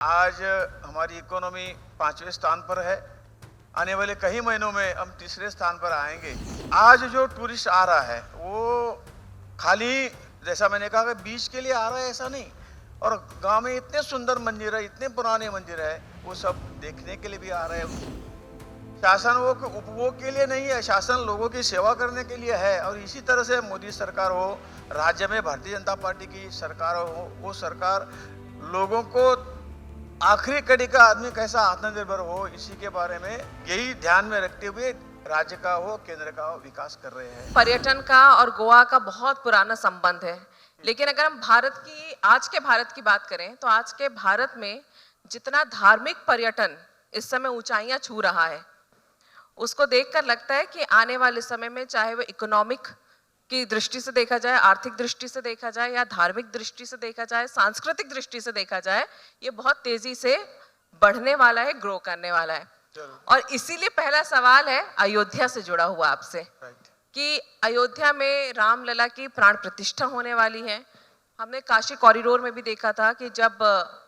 आज हमारी इकोनॉमी 5वें स्थान पर है। आने वाले कई महीनों में हम तीसरे स्थान पर आएंगे। आज जो टूरिस्ट आ रहा है वो खाली, जैसा मैंने कहा, कि बीच के लिए आ रहा है ऐसा नहीं। और गांव में इतने सुंदर मंदिर है, इतने पुराने मंदिर है, वो सब देखने के लिए भी आ रहे हैं। शासन वो उपभोग के लिए नहीं है, शासन लोगों की सेवा करने के लिए है। और इसी तरह से मोदी सरकार हो, राज्य में भारतीय जनता पार्टी की सरकार हो, वो सरकार लोगों को आखिरी कड़ी का आदमी कैसा आत्मनिर्भर हो, इसी के बारे में यही ध्यान में रखते हुए राज्य का हो, केंद्र का हो, विकास कर रहे हैं। पर्यटन का और गोवा का बहुत पुराना संबंध है, लेकिन अगर हम आज के भारत की बात करें तो आज के भारत में जितना धार्मिक पर्यटन इस समय ऊंचाइयां छू रहा है, उसको देखकर लगता है कि आने वाले समय में, चाहे वो इकोनॉमिक की दृष्टि से देखा जाए, आर्थिक दृष्टि से देखा जाए, या धार्मिक दृष्टि से देखा जाए, सांस्कृतिक दृष्टि से देखा जाए, ये बहुत तेजी से बढ़ने वाला है, ग्रो करने वाला है। और इसीलिए पहला सवाल है अयोध्या से जुड़ा हुआ आपसे, कि अयोध्या में रामलला की प्राण प्रतिष्ठा होने वाली है। हमने काशी कॉरिडोर में भी देखा था कि जब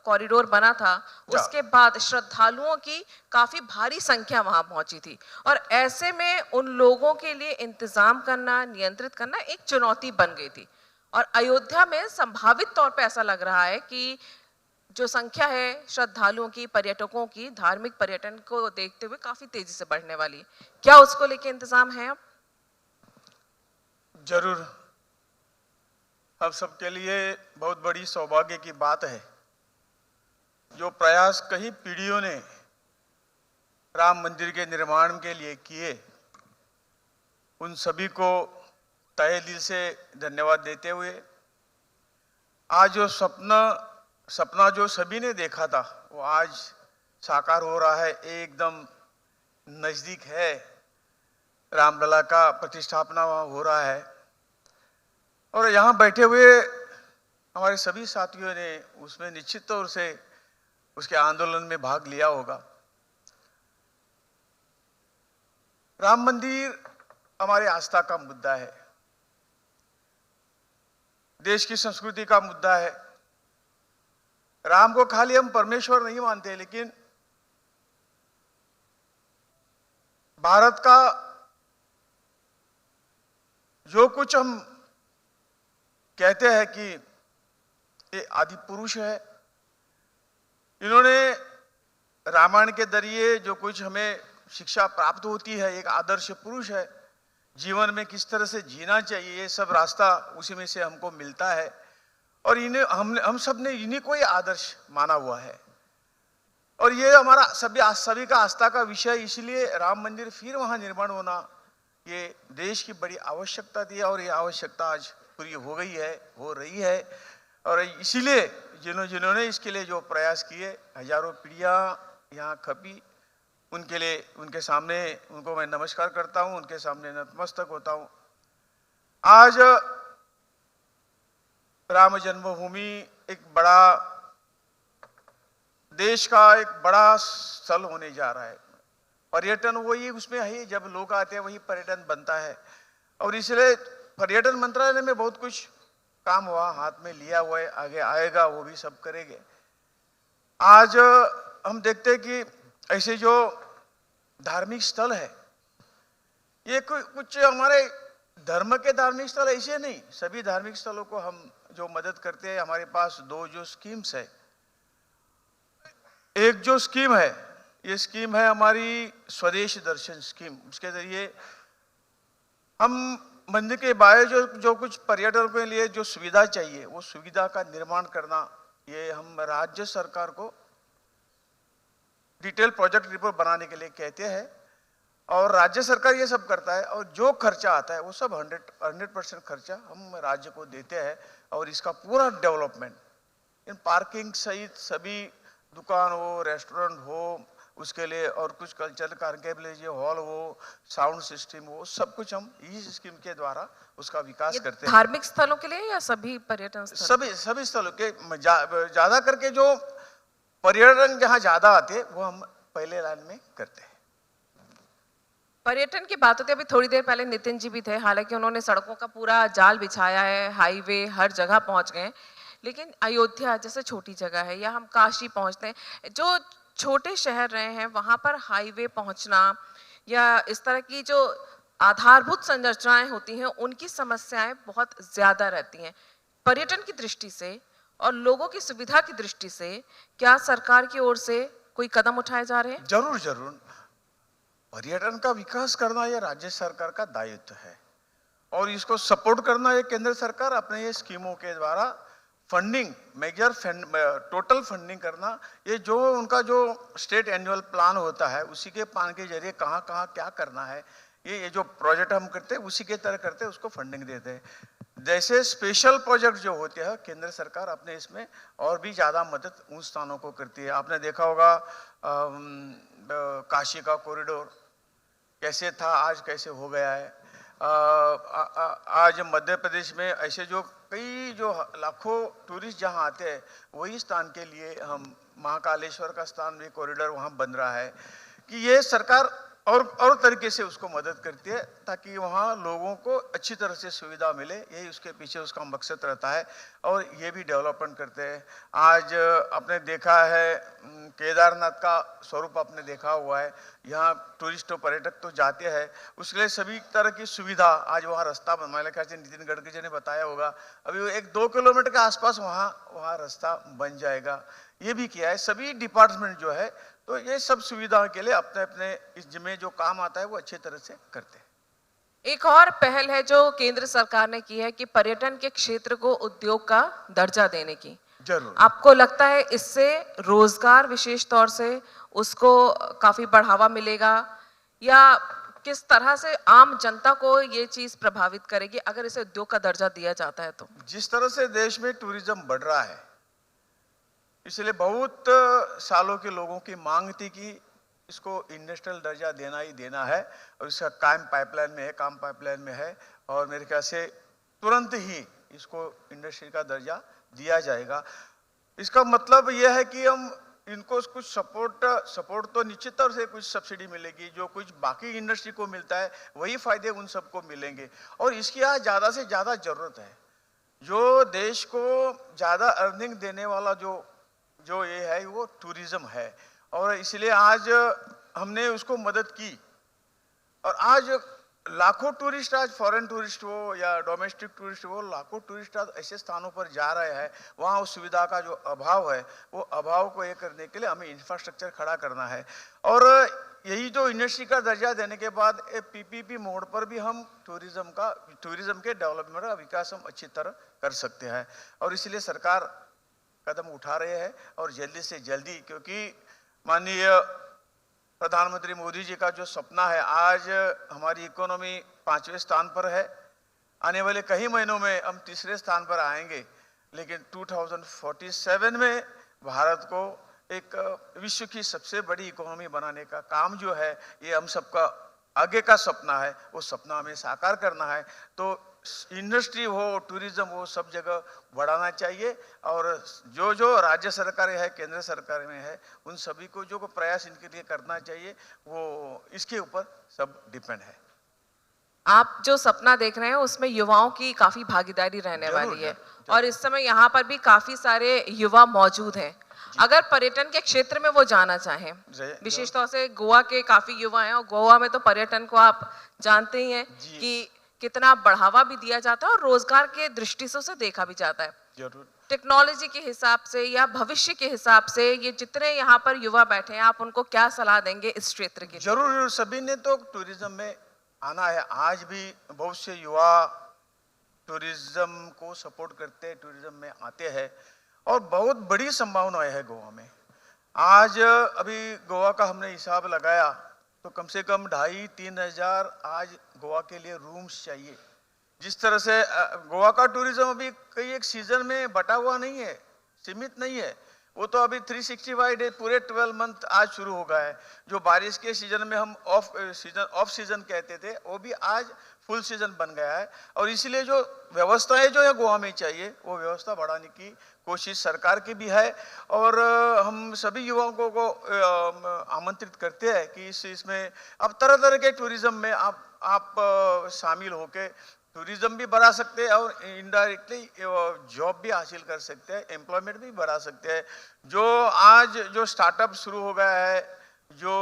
कॉरिडोर बना था, उसके बाद श्रद्धालुओं की काफी भारी संख्या वहां पहुंची थी। और ऐसे में उन लोगों के लिए इंतजाम करना, नियंत्रित करना एक चुनौती बन गई थी। और अयोध्या में संभावित तौर पे ऐसा लग रहा है कि जो संख्या है श्रद्धालुओं की, पर्यटकों की, धार्मिक पर्यटन को देखते हुए काफी तेजी से बढ़ने वाली है। क्या उसको लेके इंतजाम है अब? जरूर। हम सबके लिए बहुत बड़ी सौभाग्य की बात है। जो प्रयास कई पीढ़ियों ने राम मंदिर के निर्माण के लिए किए, उन सभी को तहे दिल से धन्यवाद देते हुए, आज जो सपना जो सभी ने देखा था वो आज साकार हो रहा है, एकदम नजदीक है। रामलला का प्रतिष्ठापना हो रहा है और यहाँ बैठे हुए हमारे सभी साथियों ने उसमें निश्चित तौर से उसके आंदोलन में भाग लिया होगा। राम मंदिर हमारे आस्था का मुद्दा है, देश की संस्कृति का मुद्दा है। राम को खाली हम परमेश्वर नहीं मानते, लेकिन भारत का जो कुछ हम कहते हैं कि ये आदि पुरुष है, इन्होंने रामायण के जरिए जो कुछ हमें शिक्षा प्राप्त होती है, एक आदर्श पुरुष है, जीवन में किस तरह से जीना चाहिए, ये सब रास्ता उसी में से हमको मिलता है। और इन्हें हम सब ने इन्हीं को ही आदर्श माना हुआ है। और ये हमारा सभी का आस्था का विषय, इसलिए राम मंदिर फिर वहां निर्माण होना ये देश की बड़ी आवश्यकता थी और ये आवश्यकता आज पूरी हो गई है, हो रही है। और इसीलिए जिन्होंने इसके लिए जो प्रयास किए, हजारों पीढ़ियां यहाँ खपी, उनके लिए, उनके सामने उनको मैं नमस्कार करता हूं, उनके सामने नतमस्तक होता हूं। आज राम जन्मभूमि एक बड़ा, देश का एक बड़ा स्थल होने जा रहा है। पर्यटन वही उसमें है, जब लोग आते हैं वही पर्यटन बनता है। और इसलिए पर्यटन मंत्रालय में बहुत कुछ काम हुआ, हाथ में लिया हुआ है, आगे आएगा, वो भी सब करेंगे। आज हम देखते हैं कि ऐसे जो धार्मिक स्थल है, ये कुछ हमारे धर्म के धार्मिक स्थल ऐसे नहीं, सभी धार्मिक स्थलों को हम जो मदद करते हैं। हमारे पास दो जो स्कीम्स है, एक जो स्कीम है, ये स्कीम है हमारी स्वदेश दर्शन स्कीम। उसके जरिए हम मंदिर के बाहर जो कुछ पर्यटकों के लिए जो सुविधा चाहिए, वो सुविधा का निर्माण करना, ये हम राज्य सरकार को डिटेल प्रोजेक्ट रिपोर्ट बनाने के लिए कहते हैं और राज्य सरकार ये सब करता है। और जो खर्चा आता है वो सब 100% खर्चा हम राज्य को देते हैं। और इसका पूरा डेवलपमेंट, इन पार्किंग सहित सभी दुकान हो, रेस्टोरेंट हो, उसके लिए और कुछ कल्चरल कार्यक्रम के लिए हॉल हो, साउंड सिस्टम हो, सब कुछ हम इस स्कीम के द्वारा उसका विकास करते हैं। धार्मिक स्थलों के लिए या सभी पर्यटन स्थल? सभी स्थलों के, ज्यादा करके जो पर्यटन जहाँ ज्यादा आते हैं वो हम पहले लाइन में करते हैं। पर्यटन की बात होती है, अभी थोड़ी देर पहले नितिन जी भी थे, हालांकि उन्होंने सड़कों का पूरा जाल बिछाया है, हाईवे हर जगह पहुंच गए, लेकिन अयोध्या जैसे छोटी जगह है, या हम काशी पहुंचते हैं, जो छोटे शहर रहे हैं वहां पर हाईवे पहुंचना या इस तरह की जो आधारभूत संरचनाएं होती हैं उनकी समस्याएं बहुत ज्यादा रहती हैं। पर्यटन की दृष्टि से और लोगों की सुविधा की दृष्टि से क्या सरकार की ओर से कोई कदम उठाए जा रहे हैं? जरूर जरूर, पर्यटन का विकास करना यह राज्य सरकार का दायित्व है और इसको सपोर्ट करना ये केंद्र सरकार अपने ये स्कीमों के द्वारा फंडिंग, मेजर टोटल फंडिंग करना, ये जो उनका जो स्टेट एनुअल प्लान होता है उसी के प्लान के जरिए कहाँ कहाँ क्या करना है, ये जो प्रोजेक्ट हम करते हैं उसी के तरह करते हैं, उसको फंडिंग देते हैं। जैसे स्पेशल प्रोजेक्ट जो होते हैं केंद्र सरकार अपने इसमें और भी ज़्यादा मदद उन स्थानों को करती है। आपने देखा होगा काशी का कॉरिडोर कैसे था, आज कैसे हो गया है। आज मध्य प्रदेश में ऐसे जो कई जो लाखों टूरिस्ट जहां आते हैं वही स्थान के लिए हम महाकालेश्वर का स्थान भी कॉरिडोर वहां बन रहा है कि ये सरकार और तरीके से उसको मदद करती है ताकि वहाँ लोगों को अच्छी तरह से सुविधा मिले, यही उसके पीछे उसका मकसद रहता है और ये भी डेवलपमेंट करते हैं। आज आपने देखा है केदारनाथ का स्वरूप आपने देखा हुआ है, यहाँ टूरिस्ट और पर्यटक तो जाते हैं, उसके लिए सभी तरह की सुविधा आज वहाँ रास्ता मेरे ख्याल से नितिन गडकरी जी ने बताया होगा, अभी 1-2 किलोमीटर के आसपास वहाँ रास्ता बन जाएगा। ये भी किया है सभी डिपार्टमेंट जो है, तो ये सब सुविधाओं के लिए अपने अपने इस जिम्मे जो काम आता है वो अच्छे तरह से करते हैं। एक और पहल है जो केंद्र सरकार ने की है कि पर्यटन के क्षेत्र को उद्योग का दर्जा देने की। जरूर, आपको लगता है इससे रोजगार विशेष तौर से उसको काफी बढ़ावा मिलेगा या किस तरह से आम जनता को ये चीज प्रभावित करेगी अगर इसे उद्योग का दर्जा दिया जाता है तो? जिस तरह से देश में टूरिज्म बढ़ रहा है इसलिए बहुत सालों के लोगों की मांग थी कि इसको इंडस्ट्रियल दर्जा देना ही देना है और इसका काम पाइपलाइन में है और मेरे ख्याल से तुरंत ही इसको इंडस्ट्री का दर्जा दिया जाएगा। इसका मतलब यह है कि हम इनको कुछ सपोर्ट तो निश्चित तौर से कुछ सब्सिडी मिलेगी, जो कुछ बाकी इंडस्ट्री को मिलता है वही फायदे उन सबको मिलेंगे और इसकी आज ज़्यादा से ज़्यादा जरूरत है। जो देश को ज़्यादा अर्निंग देने वाला जो ये है वो टूरिज्म है और इसलिए आज हमने उसको मदद की और आज लाखों टूरिस्ट, आज फॉरेन टूरिस्ट हो या डोमेस्टिक टूरिस्ट हो, लाखों टूरिस्ट आज ऐसे स्थानों पर जा रहे हैं वहाँ उस सुविधा का जो अभाव है वो अभाव को ये करने के लिए हमें इंफ्रास्ट्रक्चर खड़ा करना है और यही जो इंडस्ट्री का दर्जा देने के बाद पीपीपी मोड पर भी हम टूरिज्म के डेवलपमेंट का विकास हम अच्छी तरह कर सकते हैं और इसलिए सरकार कदम उठा रहे हैं और जल्दी से जल्दी, क्योंकि माननीय प्रधानमंत्री मोदी जी का जो सपना है, आज हमारी इकोनॉमी 5वें स्थान पर है, आने वाले कई महीनों में हम 3रे स्थान पर आएंगे, लेकिन 2047 में भारत को एक विश्व की सबसे बड़ी इकोनॉमी बनाने का काम जो है ये हम सबका आगे का सपना है, वो सपना हमें साकार करना है। तो इंडस्ट्री हो, टूरिज्म हो, सब जगह बढ़ाना चाहिए और जो राज्य सरकार है, केंद्र सरकार में है, उन सभी को जो प्रयास इनके लिए करना चाहिए वो इसके ऊपर सब डिपेंड है। आप जो सपना देख रहे हैं उसमें युवाओं की काफी भागीदारी रहने वाली है और इस समय यहाँ पर भी काफी सारे युवा मौजूद हैं। अगर पर्यटन के क्षेत्र में वो जाना चाहें, विशेष तौर से गोवा के काफी युवा हैं और गोवा में तो पर्यटन को आप जानते ही हैं कि कितना बढ़ावा भी दिया जाता है और रोजगार के दृष्टि से उसे देखा भी जाता है। जरूर, टेक्नोलॉजी के हिसाब से या भविष्य के हिसाब से ये जितने यहाँ पर युवा बैठे हैं, आप उनको क्या सलाह देंगे इस क्षेत्र के? जरूर, सभी ने तो टूरिज्म में आना है। आज भी बहुत से युवा टूरिज्म को सपोर्ट करते हैं, टूरिज्म में आते हैं और बहुत बड़ी संभावनाएं है गोवा में। आज अभी गोवा का हमने हिसाब लगाया तो कम से कम 2,500-3 हज़ार आज गोवा के लिए रूम्स चाहिए। जिस तरह से गोवा का टूरिज्म अभी कई एक सीजन में बटा हुआ नहीं है, सीमित नहीं है, वो तो अभी 365 डे पूरे 12 मंथ आज शुरू हो गया है। जो बारिश के सीजन में हम ऑफ सीजन कहते थे वो भी आज फुल सीजन बन गया है और इसलिए जो व्यवस्थाएं जो है गोवा में चाहिए वो व्यवस्था बढ़ाने की कोशिश सरकार की भी है और हम सभी युवाओं को आमंत्रित करते हैं कि इसमें अब तरह तरह के टूरिज्म में आप शामिल होके टूरिज्म भी बढ़ा सकते हैं और इनडायरेक्टली जॉब भी हासिल कर सकते हैं, एम्प्लॉयमेंट भी बढ़ा सकते हैं। जो आज जो स्टार्टअप शुरू हो गया है, जो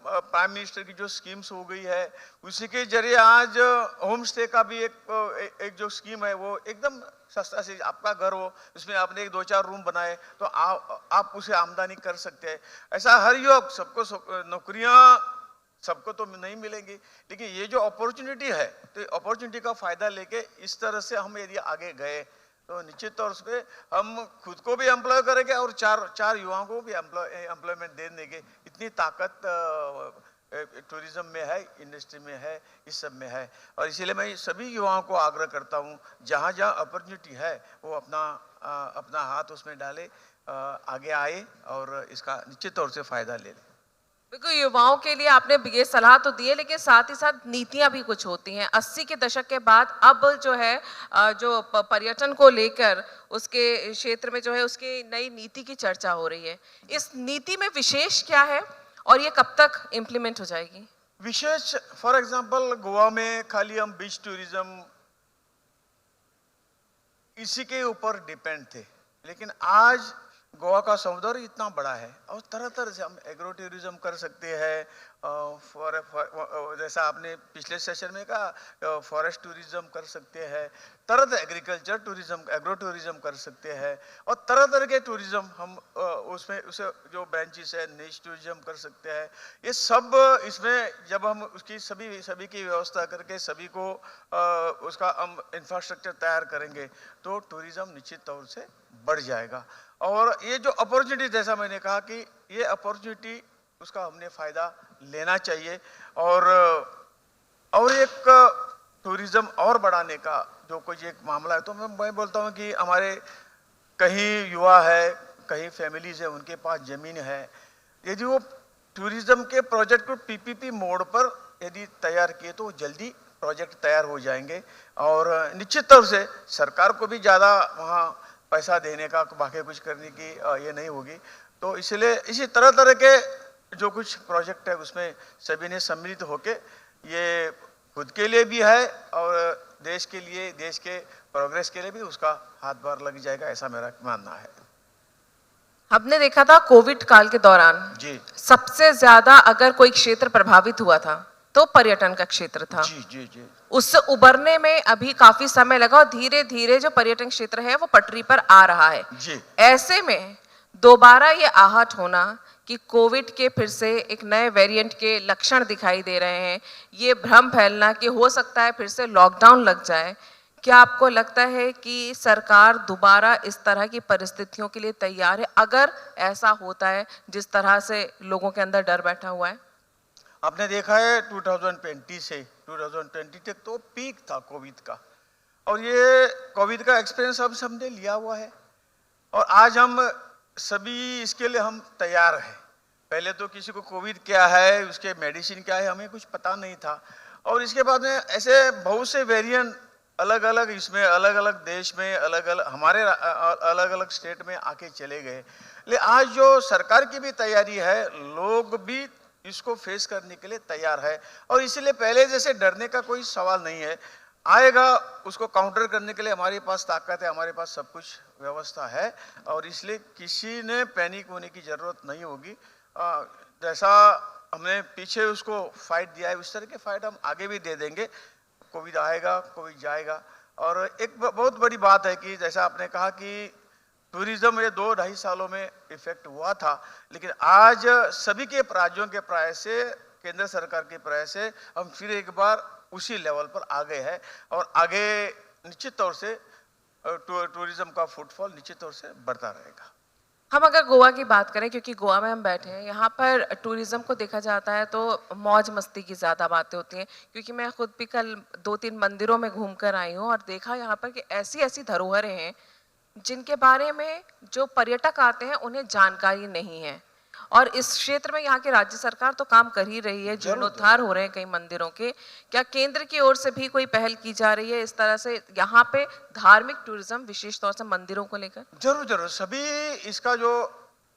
प्राइम मिनिस्टर की जो स्कीम्स हो गई है, उसी के जरिए आज होम स्टे का भी एक जो स्कीम है वो एकदम सस्ता से आपका घर हो, उसमें आपने एक 2-4 रूम बनाए तो आप उसे आमदनी कर सकते हैं। ऐसा हर युवक सबको नौकरियां सबको तो नहीं मिलेंगी, लेकिन ये जो अपॉर्चुनिटी है तो अपॉर्चुनिटी का फायदा लेके इस तरह से हम यदि आगे गए तो निश्चित तौर पे हम खुद को भी एम्प्लॉय करेंगे और चार युवाओं को भी एम्प्लॉयमेंट दे देंगे। इतनी ताकत टूरिज्म में है, इंडस्ट्री में है, इस सब में है। और इसीलिए मैं सभी युवाओं को आग्रह करता हूँ, जहाँ जहाँ अपॉर्चुनिटी है वो अपना हाथ उसमें डाले, आगे आए और इसका निश्चित तौर से फायदा ले लें। बिल्कुल, युवाओं के लिए आपने ये सलाह तो दी है, लेकिन साथ ही साथ नीतियां भी कुछ होती हैं। 80 के दशक के बाद अब जो है जो पर्यटन को लेकर उसके क्षेत्र में जो है उसकी नई नीति की चर्चा हो रही है। इस नीति में विशेष क्या है और ये कब तक इम्प्लीमेंट हो जाएगी? विशेष फॉर एग्जांपल गोवा में खाली हम बीच टूरिज्म इसी के ऊपर डिपेंड थे, लेकिन आज गोवा का समुद्र इतना बड़ा है और तरह तरह से हम एग्रो टूरिज्म कर सकते हैं। जैसा आपने पिछले सेशन में कहा, फॉरेस्ट टूरिज्म कर सकते हैं, तरह तरह एग्रीकल्चर टूरिज्म, एग्रो टूरिज्म कर सकते हैं और तरह तरह के टूरिज्म हम उसमें उसे जो ब्रांचेस है निश टूरिज्म कर सकते हैं। ये सब इसमें जब हम उसकी सभी की व्यवस्था करके सभी को उसका हम इंफ्रास्ट्रक्चर तैयार करेंगे तो टूरिज्म निश्चित तौर से बढ़ जाएगा। और ये जो अपॉर्चुनिटी, जैसा मैंने कहा कि ये अपॉर्चुनिटी उसका हमने फायदा लेना चाहिए और एक टूरिज्म और बढ़ाने का जो कुछ एक मामला है, तो मैं बोलता हूँ कि हमारे कहीं युवा है, कहीं फैमिलीज है, उनके पास जमीन है, यदि वो टूरिज्म के प्रोजेक्ट को पीपीपी मोड पर यदि तैयार किए तो जल्दी प्रोजेक्ट तैयार हो जाएंगे और निश्चित तौर से सरकार को भी ज़्यादा वहाँ पैसा देने का, बाकी कुछ करने की ये नहीं होगी। तो इसलिए इसी तरह तरह के जो कुछ प्रोजेक्ट है उसमें सभी ने सम्मिलित होके ये खुद के लिए भी है और देश के लिए, देश के प्रोग्रेस के लिए भी उसका हाथ बार लग जाएगा, ऐसा मेरा मानना है। हमने देखा था कोविड काल के दौरान जी सबसे ज्यादा अगर कोई क्षेत्र प्रभावित हुआ था तो पर्यटन का क्षेत्र था। जी जी जी। उससे उबरने में अभी काफी समय लगा और धीरे धीरे जो पर्यटन क्षेत्र है वो पटरी पर आ रहा है जी। ऐसे में दोबारा ये आहट होना कि कोविड के फिर से एक नए वेरिएंट के लक्षण दिखाई दे रहे हैं, ये भ्रम फैलना कि हो सकता है फिर से लॉकडाउन लग जाए, क्या आपको लगता है कि सरकार दोबारा इस तरह की परिस्थितियों के लिए तैयार है अगर ऐसा होता है जिस तरह से लोगों के अंदर डर बैठा हुआ है? आपने देखा है 2020 से 2020 तक तो पीक था कोविड का, और ये कोविड का एक्सपीरियंस अब हमने लिया हुआ है और आज हम सभी इसके लिए हम तैयार हैं। पहले तो किसी को कोविड क्या है, उसके मेडिसिन क्या है, हमें कुछ पता नहीं था और इसके बाद में ऐसे बहुत से वेरिएंट अलग अलग इसमें अलग अलग देश में अलग अलग हमारे अलग अलग स्टेट में आके चले गए। लेकिन आज जो सरकार की भी तैयारी है, लोग भी इसको फेस करने के लिए तैयार है और इसलिए पहले जैसे डरने का कोई सवाल नहीं है। आएगा उसको काउंटर करने के लिए हमारे पास ताकत है, हमारे पास सब कुछ व्यवस्था है और इसलिए किसी ने पैनिक होने की जरूरत नहीं होगी। जैसा हमने पीछे उसको फाइट दिया है उस तरह के फाइट हम आगे भी दे देंगे। कोविड आएगा, कोविड जाएगा। और एक बहुत बड़ी बात है कि जैसा आपने कहा कि टूरिज्म ये 2-2.5 सालों में इफेक्ट हुआ था, लेकिन आज सभी के राज्यों के प्रयास से, केंद्र सरकार के प्रयास से हम फिर एक बार उसी लेवल पर आ गए हैं और आगे निश्चित तौर से टूरिज्म का फुटफॉल निश्चित तौर से बढ़ता रहेगा। हम अगर गोवा की बात करें, क्योंकि गोवा में हम बैठे हैं, यहाँ पर टूरिज्म को देखा जाता है तो मौज मस्ती की ज़्यादा बातें होती हैं, क्योंकि मैं खुद भी कल 2-3 मंदिरों में घूम कर आई हूँ और देखा यहाँ पर कि ऐसी ऐसी धरोहरें हैं जिनके बारे में जो पर्यटक आते हैं उन्हें जानकारी नहीं है और इस क्षेत्र में यहाँ की राज्य सरकार तो काम कर ही रही है, जीर्णोद्धार हो रहे हैं कई मंदिरों के। क्या केंद्र की ओर से भी कोई पहल की जा रही है इस तरह से यहाँ पे धार्मिक टूरिज्म, विशेष तौर से मंदिरों को लेकर? जरूर जरूर, सभी इसका जो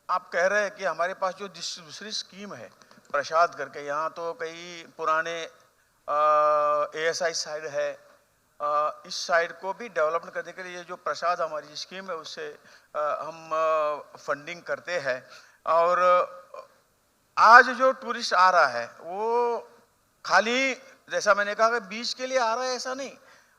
आप कह रहे हैं कि हमारे पास जो दूसरी स्कीम है प्रसाद करके, यहाँ तो कई पुराने ASI साइड है इस साइड को भी डेवलपमेंट करने के लिए ये जो प्रसाद हमारी स्कीम है उससे हम फंडिंग करते हैं। और आज जो टूरिस्ट आ रहा है वो खाली जैसा मैंने कहा कि बीच के लिए आ रहा है ऐसा नहीं,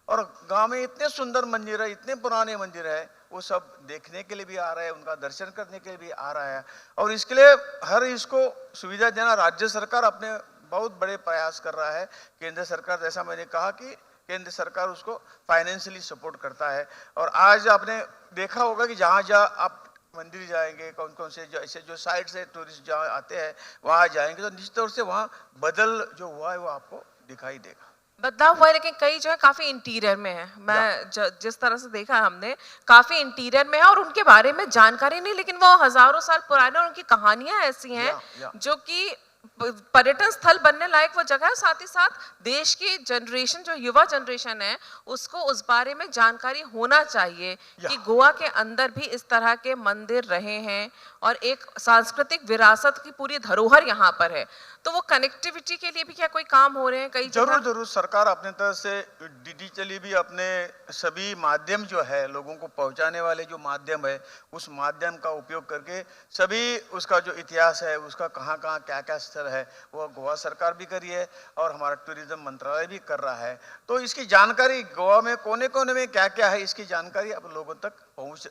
और गांव में इतने सुंदर मंदिर है, इतने पुराने मंदिर है, वो सब देखने के लिए भी आ रहा है, उनका दर्शन करने के लिए भी आ रहा है। और इसके लिए हर इसको सुविधा देना राज्य सरकार अपने बहुत बड़े प्रयास कर रहा है। केंद्र सरकार, जैसा मैंने कहा कि केंद्र सरकार उसको फाइनेंशियली सपोर्ट करता है। और आज आपने देखा होगा कि जहाँ जहाँ आप मंदिर जाएंगे, कौन कौन से ऐसे जो साइड से टूरिस्ट जहाँ आते हैं वहाँ जाएंगे तो निश्चित तौर से वहाँ बदल जो हुआ है वो आपको दिखाई देगा। बदलाव हुआ है, लेकिन कई जो है काफी इंटीरियर में है। मैं जिस तरह से देखा हमने, काफी इंटीरियर में है और उनके बारे में जानकारी नहीं, लेकिन वो हजारों साल पुराने और उनकी कहानियां ऐसी हैं जो कि पर्यटन स्थल बनने लायक वो जगह है। साथ ही साथ देश की जनरेशन, जो युवा जनरेशन है, उसको उस बारे में जानकारी होना चाहिए कि गोवा के अंदर भी इस तरह के मंदिर रहे हैं और एक सांस्कृतिक विरासत की पूरी धरोहर यहाँ पर है। तो वो कनेक्टिविटी के लिए भी क्या कोई काम हो रहे हैं कई जरूर जरूर सरकार अपने तरह से डिजिटली भी अपने सभी माध्यम जो है लोगों को पहुंचाने वाले जो माध्यम है उस माध्यम का उपयोग करके सभी उसका जो इतिहास है उसका कहाँ कहाँ क्या क्या स्तर है वो गोवा सरकार भी कर रही है और हमारा टूरिज्म मंत्रालय भी कर रहा है। तो इसकी जानकारी गोवा में कोने कोने में क्या क्या है इसकी जानकारी अब लोगों तक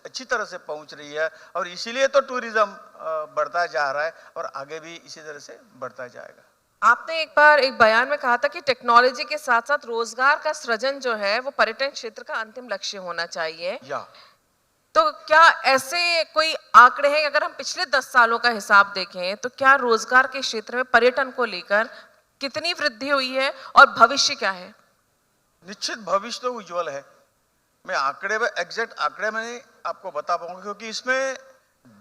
अच्छी तरह से पहुंच रही है और इसीलिए तो टूरिज्म बढ़ता जा रहा है और आगे भी इसी तरह से बढ़ता जाएगा। आपने एक बार एक बयान में कहा था कि टेक्नोलॉजी के साथ साथ रोजगार का सृजन जो है वो पर्यटन क्षेत्र का अंतिम लक्ष्य होना चाहिए। तो क्या ऐसे कोई आंकड़े हैं, अगर हम पिछले 10 सालों का हिसाब देखें तो क्या रोजगार के क्षेत्र में पर्यटन को लेकर कितनी वृद्धि हुई है और भविष्य क्या है? निश्चित भविष्य तो उज्जवल है। मैं आंकड़े में एग्जैक्ट आंकड़े मैंने आपको बता पाऊंगा क्योंकि इसमें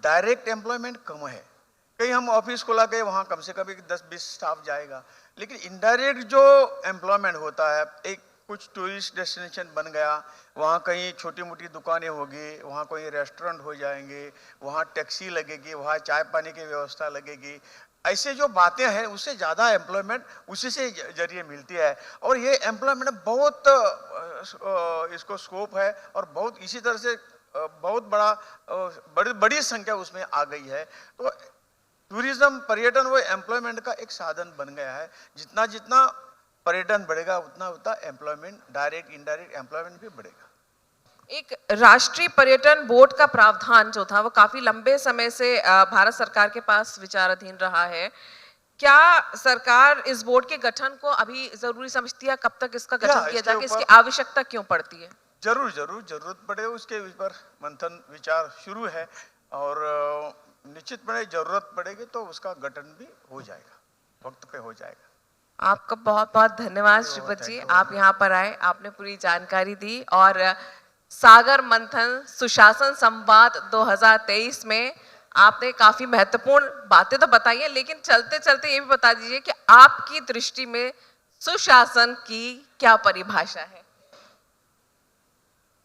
डायरेक्ट एम्प्लॉयमेंट कम है। कहीं हम ऑफिस खोला के वहाँ कम से कम 10-20 स्टाफ जाएगा, लेकिन इनडायरेक्ट जो एम्प्लॉयमेंट होता है, एक कुछ टूरिस्ट डेस्टिनेशन बन गया, वहाँ कहीं छोटी मोटी दुकानें होगी, वहाँ कोई रेस्टोरेंट हो जाएंगे, वहाँ टैक्सी लगेगी, वहाँ चाय पानी की व्यवस्था लगेगी, ऐसे जो बातें हैं उससे ज़्यादा एम्प्लॉयमेंट उसी से जरिए मिलती है। और ये एम्प्लॉयमेंट बहुत इसको स्कोप है और बहुत इसी तरह से बहुत बड़ी संख्या उसमें आ गई है। तो टूरिज्म पर्यटन वो एम्प्लॉयमेंट का एक साधन बन गया है। जितना जितना पर्यटन बढ़ेगा उतना उतना एम्प्लॉयमेंट, डायरेक्ट इनडायरेक्ट एम्प्लॉयमेंट भी बढ़ेगा। एक राष्ट्रीय पर्यटन बोर्ड का प्रावधान जो था वो काफी लंबे समय से भारत सरकार के पास विचाराधीन रहा है। क्या सरकार इस बोर्ड के गठन को अभी जरूरी समझती है? कब तक इसका गठन किया जाएगा? इसकी आवश्यकता क्यों पड़ती है? जरूर जरूर जरूरत पड़े उसके ऊपर मंथन विचार शुरू है और निश्चितपणे जरूरत पड़ेगी तो उसका गठन भी हो जाएगा, वक्त पे हो जाएगा। आपका बहुत बहुत धन्यवाद श्रीपत जी, आप यहाँ पर आए, आपने पूरी जानकारी दी और सागर मंथन सुशासन संवाद 2023 में आपने काफी महत्वपूर्ण बातें तो बताई हैं, लेकिन चलते चलते ये भी बता दीजिए कि आपकी दृष्टि में सुशासन की क्या परिभाषा है?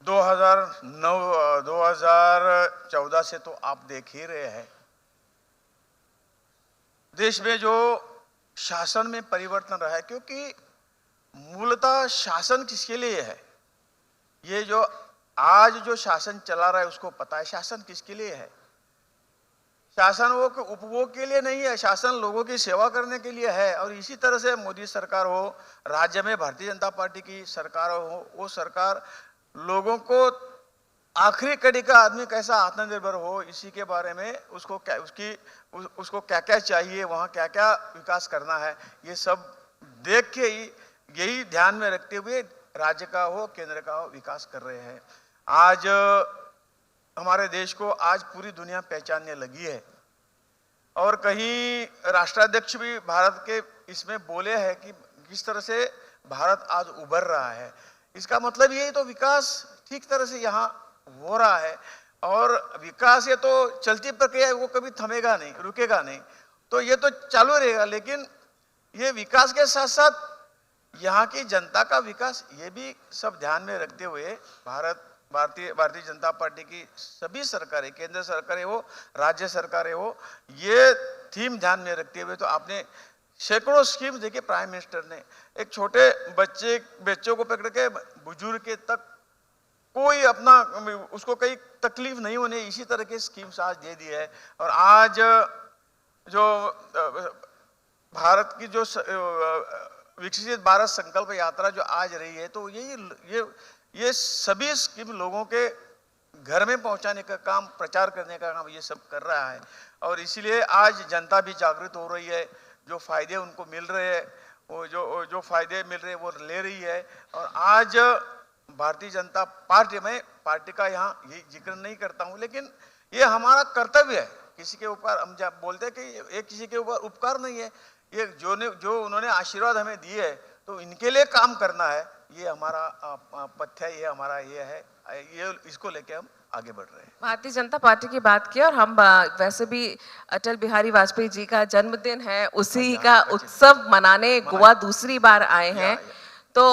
2014 से तो आप देख ही रहे हैं देश में जो शासन में परिवर्तन रहा है, क्योंकि मूलतः शासन किसके लिए है? ये जो आज जो शासन चला रहा है उसको पता है शासन किसके लिए है। शासन वो उपभोग के लिए नहीं है, शासन लोगों की सेवा करने के लिए है। और इसी तरह से मोदी सरकार हो, राज्य में भारतीय जनता पार्टी की सरकार हो, वो सरकार लोगों को आखिरी कड़ी का आदमी कैसा आत्मनिर्भर हो इसी के बारे में उसको क्या क्या चाहिए, वहाँ क्या क्या विकास करना है, ये सब देख के ही यही ध्यान में रखते हुए राज्य का हो केंद्र का हो विकास कर रहे हैं। आज हमारे देश को आज पूरी दुनिया पहचानने लगी है और कहीं राष्ट्राध्यक्ष भी भारत के इसमें बोले हैं कि किस तरह से भारत आज उभर रहा है। इसका मतलब ये तो विकास ठीक तरह से यहाँ हो रहा है और विकास ये तो चलती प्रक्रिया है, वो कभी थमेगा नहीं, रुकेगा नहीं, तो ये तो चालू रहेगा। लेकिन ये विकास के साथ साथ यहाँ की जनता का विकास ये भी सब ध्यान में रखते हुए भारतीय जनता पार्टी की सभी सरकारें, केंद्र सरकारें हो राज्य सरकारें हो, ये थीम ध्यान में रखते हुए तो आपने सैकड़ों स्कीम्स देखिए प्राइम मिनिस्टर ने, एक छोटे बच्चों को पकड़ के बुजुर्ग के तक कोई अपना उसको कहीं तकलीफ नहीं होने इसी तरह के स्कीम्स आज दे दी है। और आज जो भारत की जो विकसित भारत संकल्प यात्रा जो आज रही है, तो ये सभी स्कीम लोगों के घर में पहुंचाने का काम, प्रचार करने का काम ये सब कर रहा है। और इसीलिए आज जनता भी जागृत हो रही है, जो फायदे उनको मिल रहे हैं वो जो फायदे मिल रहे हैं वो ले रही है। और आज भारतीय जनता पार्टी, में पार्टी का यहाँ ये जिक्र नहीं करता हूँ, लेकिन ये हमारा कर्तव्य है। किसी के ऊपर हम जब बोलते हैं कि ये किसी के ऊपर उपकार नहीं है, ये जो उन्होंने आशीर्वाद हमें दिए है तो इनके लिए काम करना है, ये हमारा पथ्य है, ये हमारा ये है, ये इसको लेके हम आगे बढ़ रहे हैं। भारतीय जनता पार्टी की बात की और हम वैसे भी अटल बिहारी वाजपेयी जी का जन्मदिन है, उसी का उत्सव मनाने गोवा दूसरी बार आए हैं, तो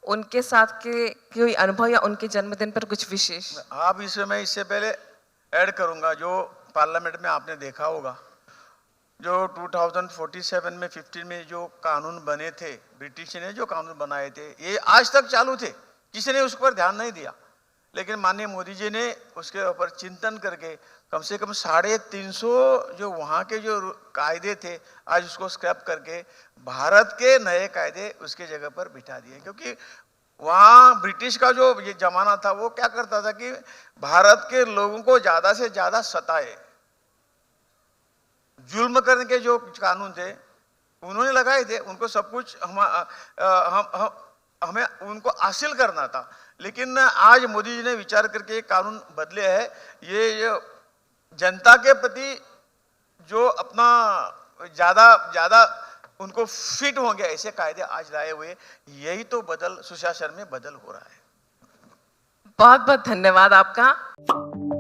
उनके साथ के कोई अनुभव या उनके जन्मदिन पर कुछ विशेष? आप इसमें मैं इससे पहले ऐड करूंगा, जो पार्लियामेंट में आपने देखा होगा, जो 2047 में 15 में जो कानून बने थे, ब्रिटिश ने जो कानून बनाए थे, ये आज तक चालू थे, किसी ने उस पर ध्यान नहीं दिया। लेकिन माननीय मोदी जी ने उसके ऊपर चिंतन करके कम से कम 350 जो वहाँ के जो कायदे थे, आज उसको स्क्रैप करके भारत के नए कायदे उसके जगह पर बिठा दिए। क्योंकि वहाँ ब्रिटिश का जो ये जमाना था वो क्या करता था कि भारत के लोगों को ज्यादा से ज्यादा सताए, जुल्म करने के जो कानून थे उन्होंने लगाए थे, उनको सब कुछ हमें उनको हासिल करना था। लेकिन आज मोदी जी ने विचार करके कानून बदले हैं, ये जनता के प्रति जो अपना ज्यादा उनको फिट हो गया ऐसे कायदे आज लाए हुए, यही तो सुशासन में बदल हो रहा है। बहुत बहुत धन्यवाद आपका।